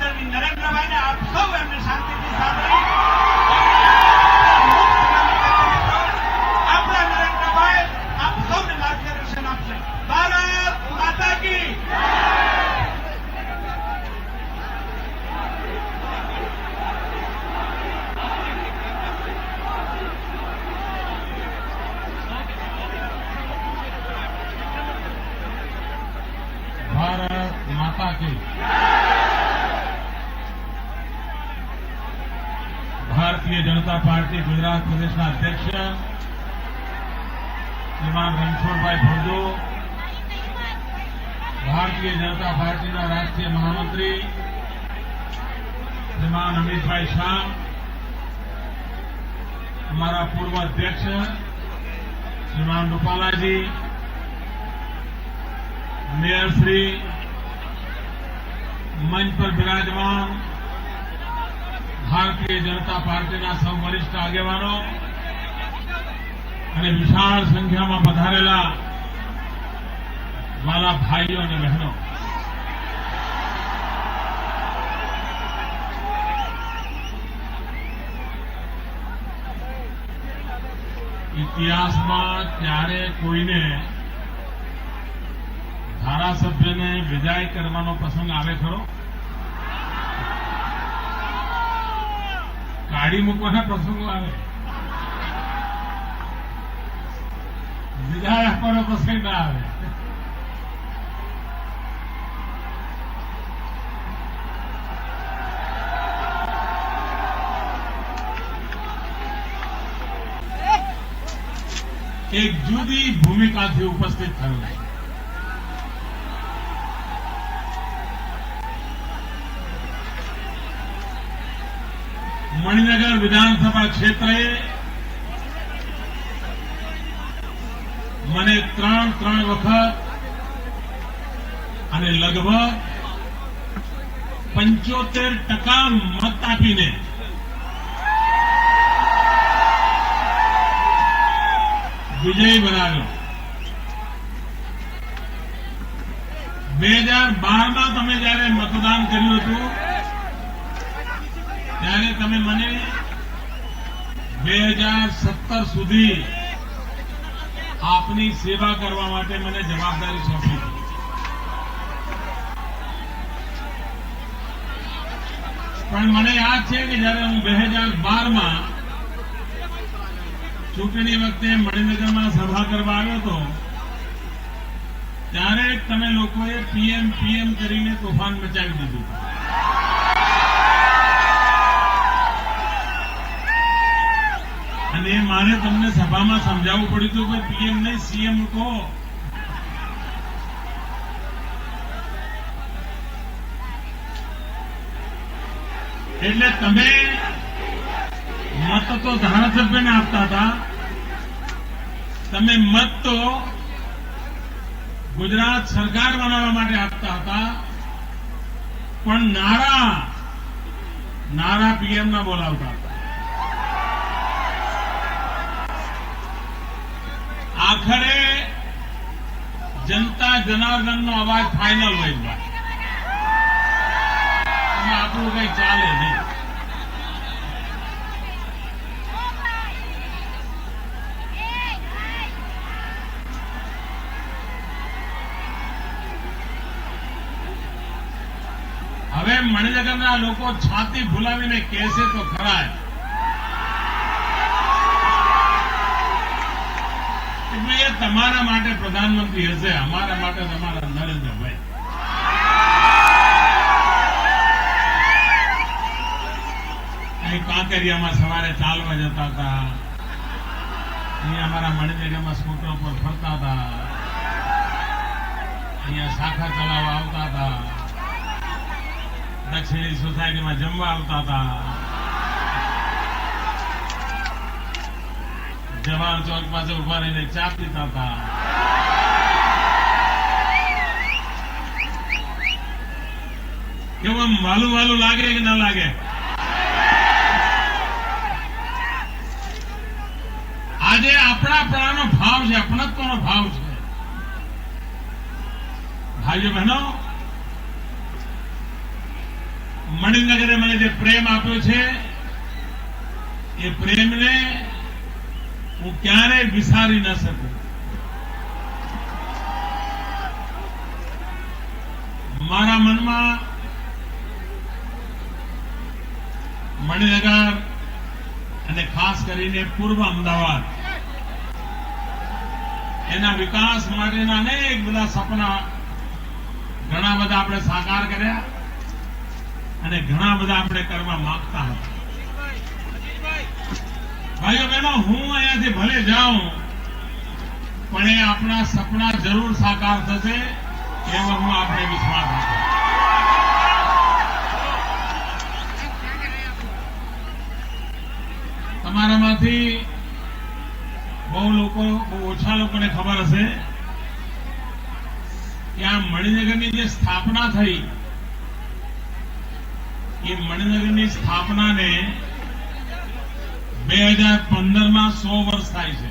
આદરણીય નરેન્દ્રભાઈને આપ સૌ એમને શાંતિથી સાંભળી આપણા નરેન્દ્રભાઈ આપ સૌને માર્ગદર્શન આપશે. ભારત માતા કી भारत माता की भारतीय जनता पार्टी गुजरात प्रदेशના અધ્યક્ષ શ્રીમાન રણછોડભાઈ ફળદુ, ભારતીય જનતા પાર્ટીના રાષ્ટ્રીય મહામંત્રી શ્રીમાન અમિતભાઈ શાહ, અમારા પૂર્વ અધ્યક્ષ શ્રીમાન રૂપાલાજી, મેયર શ્રી, મંચ પર બિરાજમાન ભારતીય જનતા પાર્ટીના સૌ વરિષ્ઠ આગેવાનો અને વિશાળ સંખ્યામાં પધારેલા વાલા ભાઈઓ અને બહેનો, ઇતિહાસમાં ક્યારે કોઈને ધારાસભ્યને વિદાય કરવાનો પ્રસંગ આવે ખરો? કાઢી મૂકવાના પ્રસંગો આવે, વિદાય આપવાનો પ્રસંગ ના આવે. એક જુદી ભૂમિકાથી ઉપસ્થિત થયું. મણિનગર વિધાનસભા ક્ષેત્રે મને ત્રણ વખત અને લગભગ 75% મત આપીને વિજયી બનાવ્યો. 2012માં તમે જયારે મતદાન કર્યું હતું ત્યારે તમે મને 2017 સુધી આપની સેવા કરવા માટે મને જવાબદારી સોંપી હતી. પણ મને યાદ છે કે જયારે હું 2012માં ચૂંટણી વખતે મણિનગરમાં સભા કરવા આવ્યો હતો ત્યારે તમે લોકોએ પીએમ કરીને તોફાન મચાવી દીધું. અને મારે તમને સભામાં સમજાવવું પડ્યું હતું કે પીએમ નહીં સીએમ કહો. એટલે તમે મત તો ધારાસભ્યને આપતા હતા, તમે મત તો ગુજરાત સરકાર બનાવવા માટે આપતા હતા, પણ નારા પીએમના બોલાવતા હતા. આખરે જનતા જનાર્દનનો અવાજ ફાઇનલ હોય ભાઈ, આપણું કઈ ચાલે નહીં. હવે મણિનગરના લોકો છાતી ફૂલાવીને કહેશે તો ખરા એટલે એ તમારા માટે પ્રધાનમંત્રી હશે, અમારા માટે તમારા નરેન્દ્રભાઈ. અહીં કાંકરિયામાં સવારે ચાલવા જતા હતા, અહીંયા અમારા મણિનગરમાં સ્કૂટર પર ફરતા હતા, અહીંયા શાખા ચલાવવા આવતા હતા, દક્ષિણી સોસાયટીમાં જમવા આવતા હતા, જવાહર ચોક પાસે ઉભા રહીને ચા પીતા હતા. કેવું વાલું લાગે કે ના લાગે? આજે આપણાપણાનો ભાવ છે, અપણત્વનો ભાવ છે. ભાઈઓ બહેનો, મણિનગરે મને જે પ્રેમ આપ્યો છે એ પ્રેમને હું ક્યારેય વિસારી ન શકું. મારા મનમાં મણિનગર અને ખાસ કરીને પૂર્વ અમદાવાદ એના વિકાસ માટેના અનેક બધા સપના ઘણા બધા આપણે સાકાર કર્યા અને ઘણા બધા આપણે કરવા માંગતા હતા. ભાઈઓ બહેનો, હું અહીંયાથી ભલે જાઉં પણ એ આપણા સપના જરૂર સાકાર થશે એવો હું આપણે વિશ્વાસ રાખું. તમારામાંથી બહુ ઓછા લોકોને ખબર હશે કે આ મણિનગરની જે સ્થાપના થઈ એ મણિનગરની સ્થાપનાને 2015માં 100 વર્ષ થાય છે.